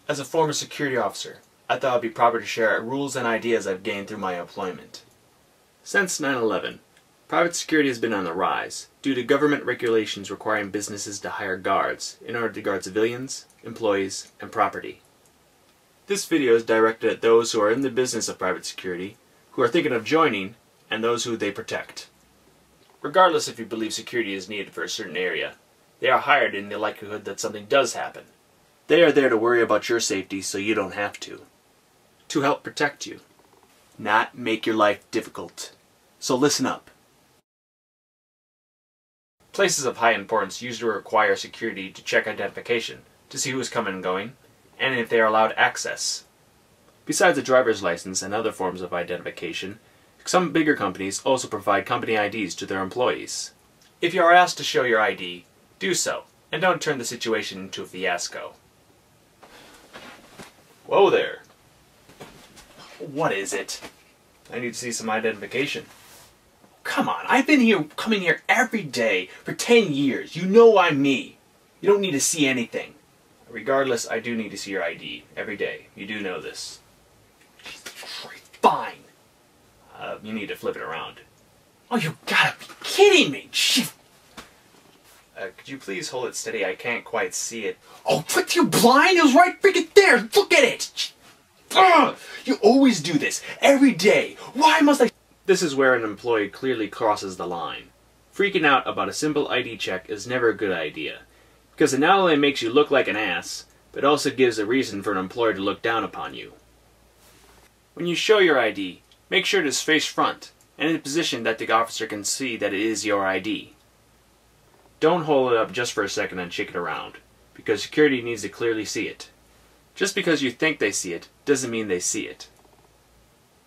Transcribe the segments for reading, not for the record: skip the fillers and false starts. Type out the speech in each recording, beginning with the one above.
As a former security officer, I thought it would be proper to share rules and ideas I've gained through my employment. Since 9/11, private security has been on the rise due to government regulations requiring businesses to hire guards in order to guard civilians, employees, and property. This video is directed at those who are in the business of private security, who are thinking of joining, and those who they protect. Regardless if you believe security is needed for a certain area, they are hired in the likelihood that something does happen. They are there to worry about your safety so you don't have to. To help protect you, not make your life difficult. So listen up. Places of high importance usually require security to check identification, to see who is coming and going, and if they are allowed access. Besides a driver's license and other forms of identification, some bigger companies also provide company IDs to their employees. If you are asked to show your ID, do so, and don't turn the situation into a fiasco. Whoa there. What is it? I need to see some identification. Come on, I've been coming here every day for 10 years. You know I'm me. You don't need to see anything. Regardless, I do need to see your ID every day. You do know this. Fine. You need to flip it around. Oh, you gotta be kidding me! Could you please hold it steady? I can't quite see it. Oh, what, you blind? It was right freaking there! Look at it! Ugh! You always do this, every day. Why must I... This is where an employee clearly crosses the line. Freaking out about a simple ID check is never a good idea, because it not only makes you look like an ass, but also gives a reason for an employer to look down upon you. When you show your ID, make sure it is face front, and in a position that the officer can see that it is your ID. Don't hold it up just for a second and shake it around, because security needs to clearly see it. Just because you think they see it, doesn't mean they see it.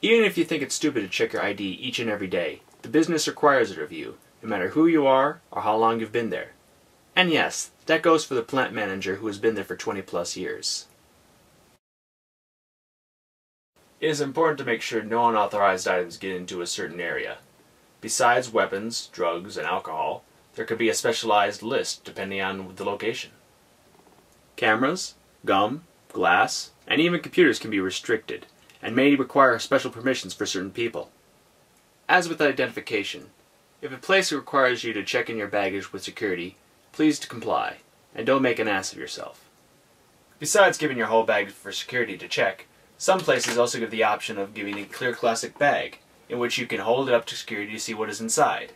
Even if you think it's stupid to check your ID each and every day, the business requires it of you, no matter who you are or how long you've been there. And yes, that goes for the plant manager who has been there for 20+ years. It is important to make sure no unauthorized items get into a certain area. Besides weapons, drugs, and alcohol, there could be a specialized list depending on the location. Cameras, gum, glass, and even computers can be restricted, and may require special permissions for certain people. As with identification, if a place requires you to check in your baggage with security, please comply, and don't make an ass of yourself. Besides giving your whole bag for security to check, some places also give the option of giving a clear plastic bag, in which you can hold it up to security to see what is inside.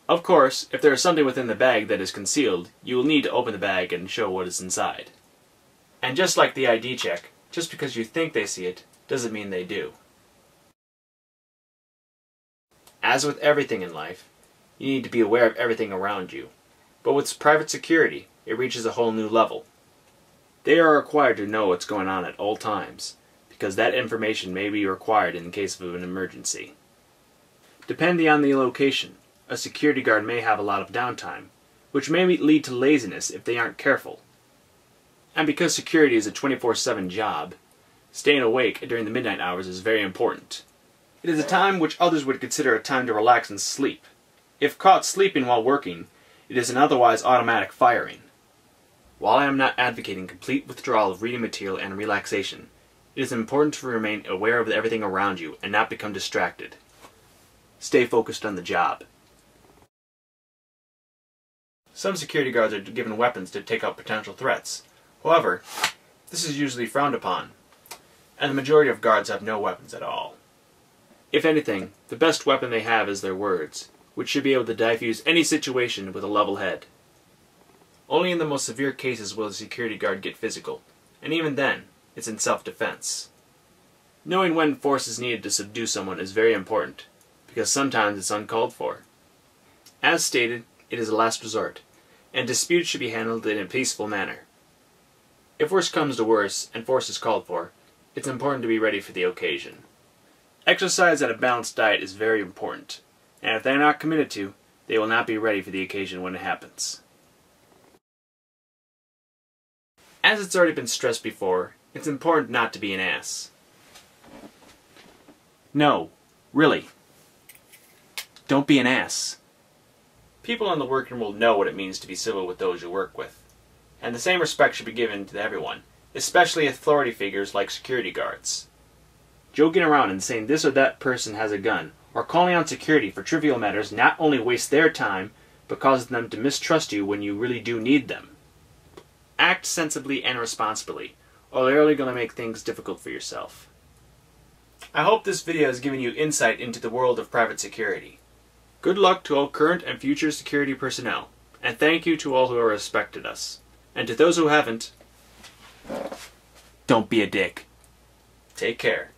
Of course, if there is something within the bag that is concealed, you will need to open the bag and show what is inside. And just like the ID check, just because you think they see it, doesn't mean they do. As with everything in life, you need to be aware of everything around you. But with private security, it reaches a whole new level. They are required to know what's going on at all times, because that information may be required in case of an emergency. Depending on the location, a security guard may have a lot of downtime, which may lead to laziness if they aren't careful. And because security is a 24/7 job, staying awake during the midnight hours is very important. It is a time which others would consider a time to relax and sleep. If caught sleeping while working, it is an otherwise automatic firing. While I am not advocating complete withdrawal of reading material and relaxation, it is important to remain aware of everything around you and not become distracted. Stay focused on the job. Some security guards are given weapons to take out potential threats. However, this is usually frowned upon, and the majority of guards have no weapons at all. If anything, the best weapon they have is their words, which should be able to diffuse any situation with a level head. Only in the most severe cases will a security guard get physical, and even then, it's in self-defense. Knowing when force is needed to subdue someone is very important, because sometimes it's uncalled for. As stated, it is a last resort, and disputes should be handled in a peaceful manner. If worse comes to worse, and force is called for, it's important to be ready for the occasion. Exercise and a balanced diet is very important, and if they are not committed to, they will not be ready for the occasion when it happens. As it's already been stressed before, it's important not to be an ass. No, really. Don't be an ass. People in the working world know what it means to be civil with those you work with, and the same respect should be given to everyone, especially authority figures like security guards. Joking around and saying this or that person has a gun, or calling on security for trivial matters not only wastes their time, but causes them to mistrust you when you really do need them. Act sensibly and responsibly, or they're only going to make things difficult for yourself. I hope this video has given you insight into the world of private security. Good luck to all current and future security personnel, and thank you to all who have respected us. And to those who haven't, don't be a dick. Take care.